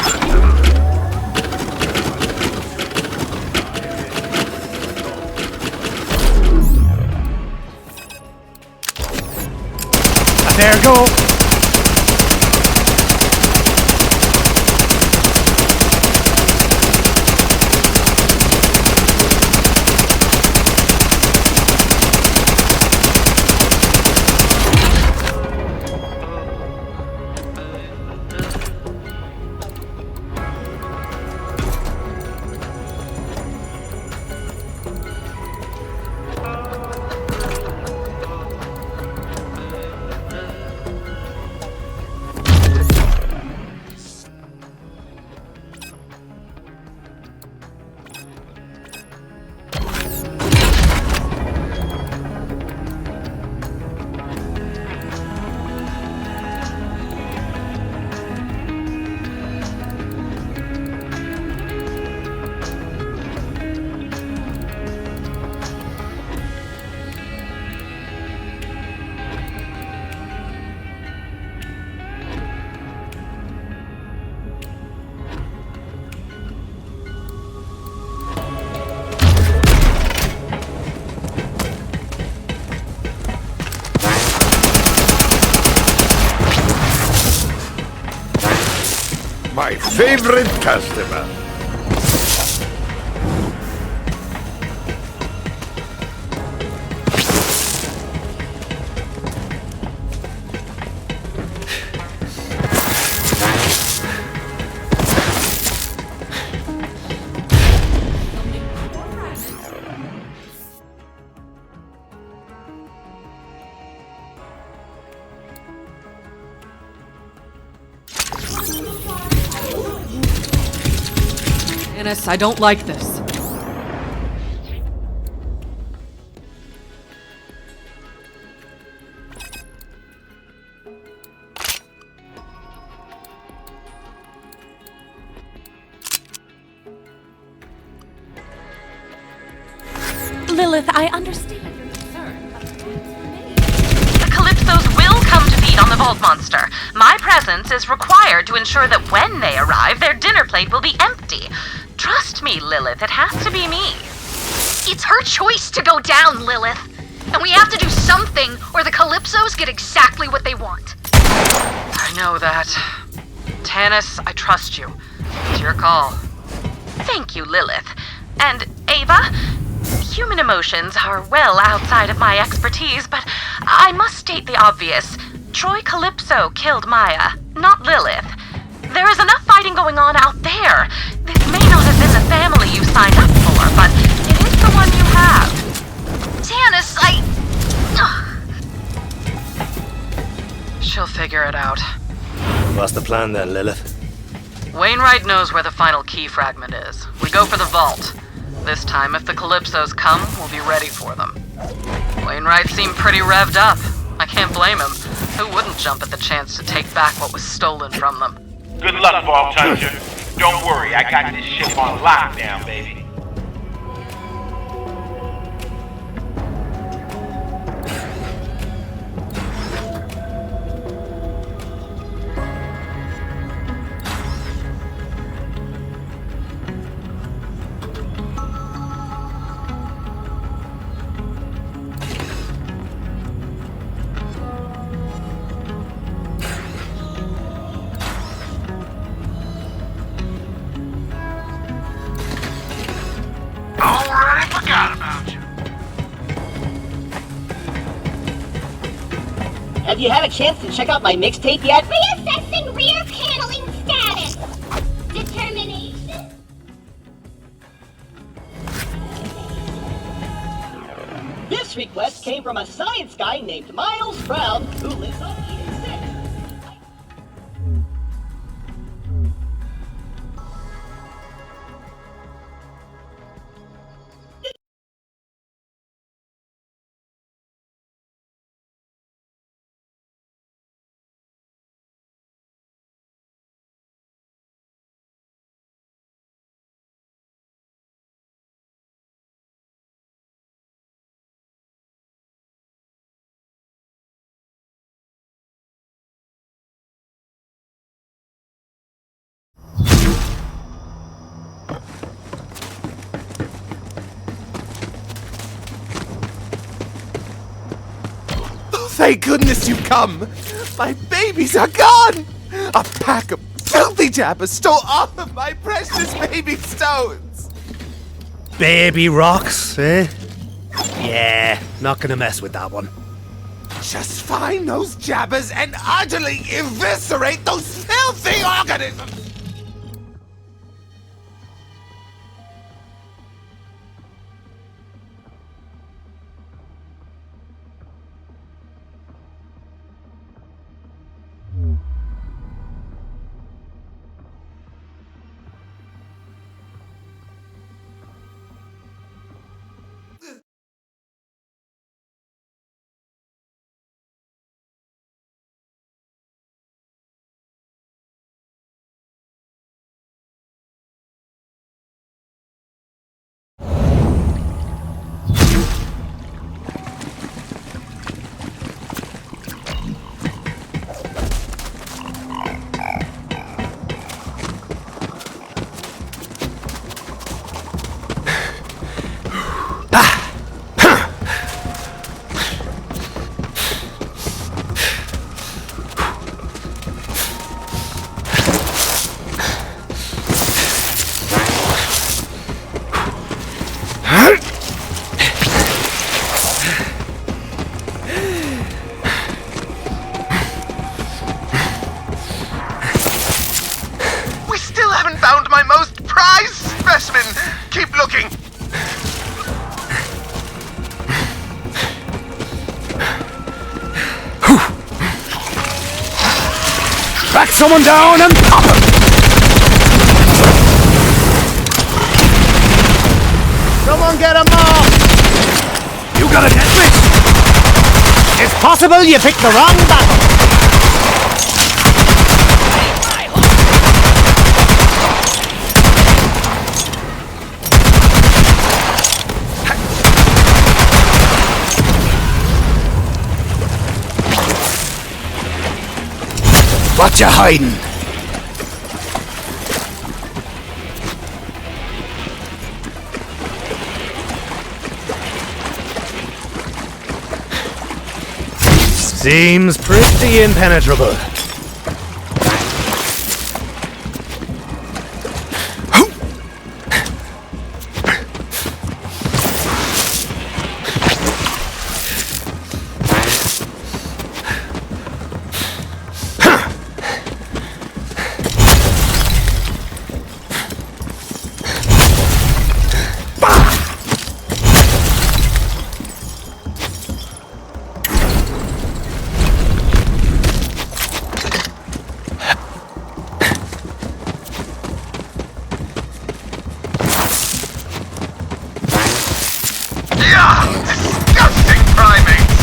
There go. My favorite customer. Dennis, I don't like this. Lilith, I understand your concern, but The Calypsos will come to feed on the Vault Monster. My presence is required to ensure that when they arrive, their dinner plate will be empty. Trust me, Lilith, it has to be me. It's her choice to go down, Lilith. And we have to do something, or the Calypsos get exactly what they want. I know that. Tanis, I trust you. It's your call. Thank you, Lilith. And Ava, human emotions are well outside of my expertise, but I must state the obvious. Troy Calypso killed Maya, not Lilith. There is enough fighting going on out there. This may not have been the family you signed up for, but it is the one you have. Tanis, She'll figure it out. What's the plan then, Lilith? Wainwright knows where the final key fragment is. We go for the vault. This time, if the Calypsos come, we'll be ready for them. Wainwright seemed pretty revved up. I can't blame him. Who wouldn't jump at the chance to take back what was stolen from them? Good luck, Vault Hunter. Don't worry, I got this ship on lockdown, baby. Already forgot about you. Have you had a chance to check out my mixtape yet? Reassessing rear paneling status. Determination. This request came from a science guy named Miles Brown, who lives on Eden 6. Thank goodness you've come! My babies are gone! A pack of filthy jabbers stole all of my precious baby stones! Baby rocks, eh? Yeah, not gonna mess with that one. Just find those jabbers and utterly eviscerate those filthy organisms! Track someone down and pop him! Someone get him off! You got a death wish? It's possible you picked the wrong battle! What you hiding? Seems pretty impenetrable. Disgusting primates!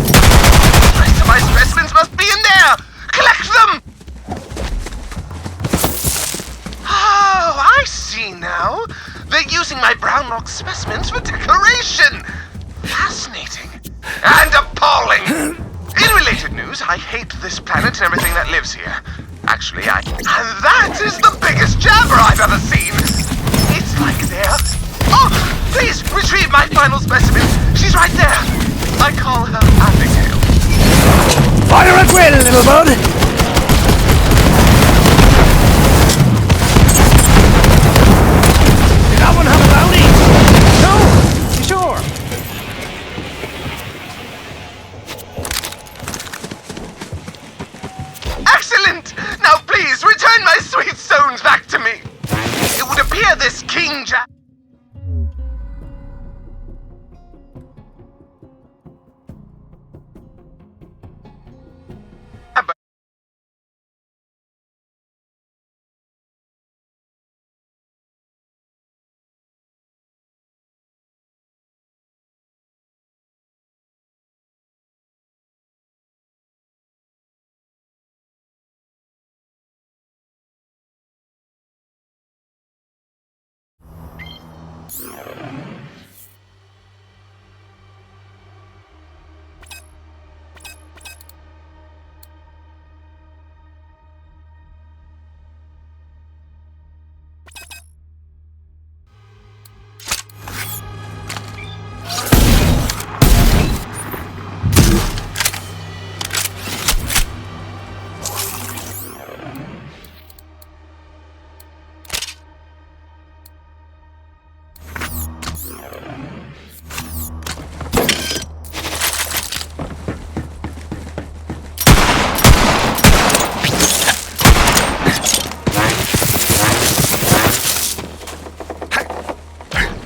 The rest of my specimens must be in there! Collect them! Oh, I see now. They're using my brown rock specimens for decoration! Fascinating. And appalling! In related news, I hate this planet and everything that lives here. Actually, And that is the biggest jabber I've ever seen! It's like they're... Oh! Please, retrieve my final specimen. She's right there. I call her Abigail. Fire at will, little bud! Did that one have a bounty? No! You sure? Excellent! Now please, return my sweet stones back to me. It would appear this King Jack...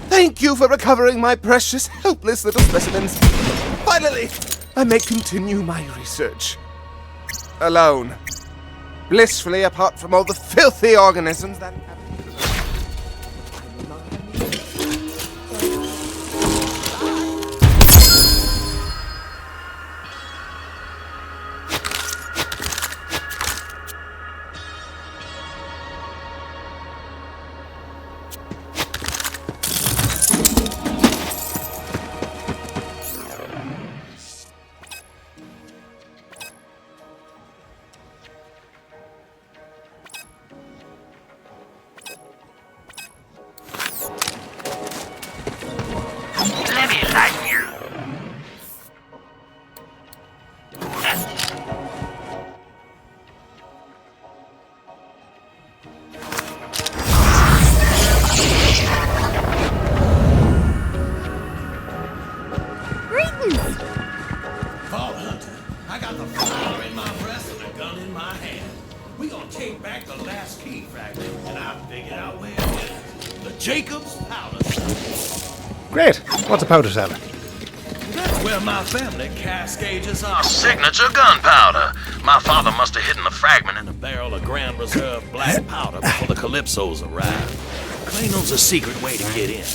Thank you for recovering my precious, helpless little specimens. Finally, I may continue my research. Alone. Blissfully apart from all the filthy organisms that... Great. What's a powder salad? where my family cascades off. Signature gunpowder. My father must have hidden the fragment in A barrel of Grand Reserve black powder before the Calypsos arrived. Clay knows a secret way to get in.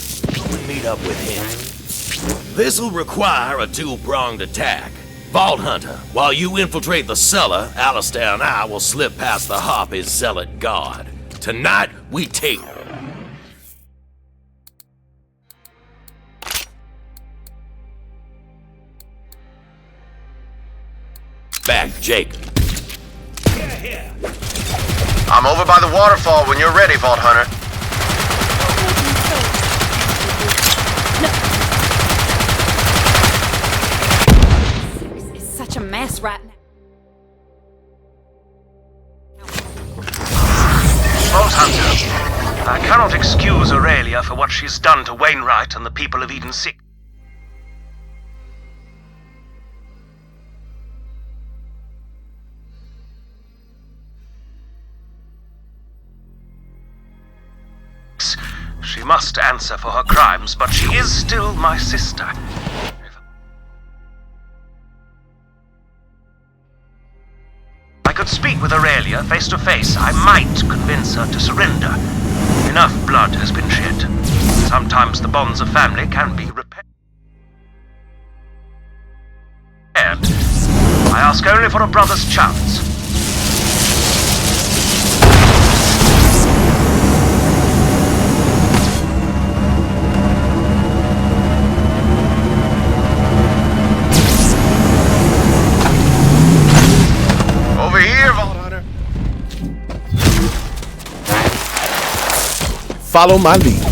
We meet up with him. This'll require a two-pronged attack. Vault Hunter, while you infiltrate the cellar, Alistair and I will slip past the Harpy's zealot guard. Tonight, we take... back, Jake. I'm over by the waterfall when you're ready, Vault Hunter. It's such a mess right now. Vault Hunter, I cannot excuse Aurelia for what she's done to Wainwright and the people of Eden Six. She must answer for her crimes, but she is still my sister. If I could speak with Aurelia face to face, I might convince her to surrender. Enough blood has been shed. Sometimes the bonds of family can be repaired. I ask only for a brother's chance. Over here, Vault Hunter. Follow my lead.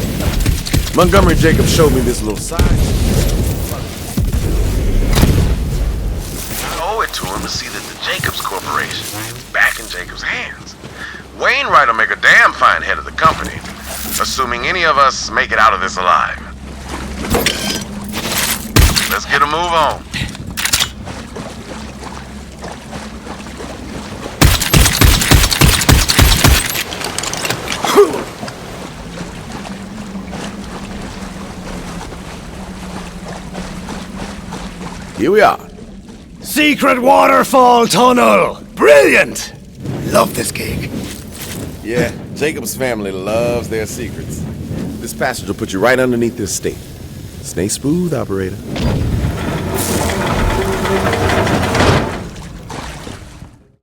Montgomery Jacobs showed me this little side. I owe it to him to see that the Jacobs Corporation is back in Jacobs' hands. Wainwright will make a damn fine head of the company, assuming any of us make it out of this alive. Let's get a move on. Here we are. Secret waterfall tunnel! Brilliant! Love this gig. Yeah, Jacob's family loves their secrets. This passage will put you right underneath this stake. Stay smooth, operator.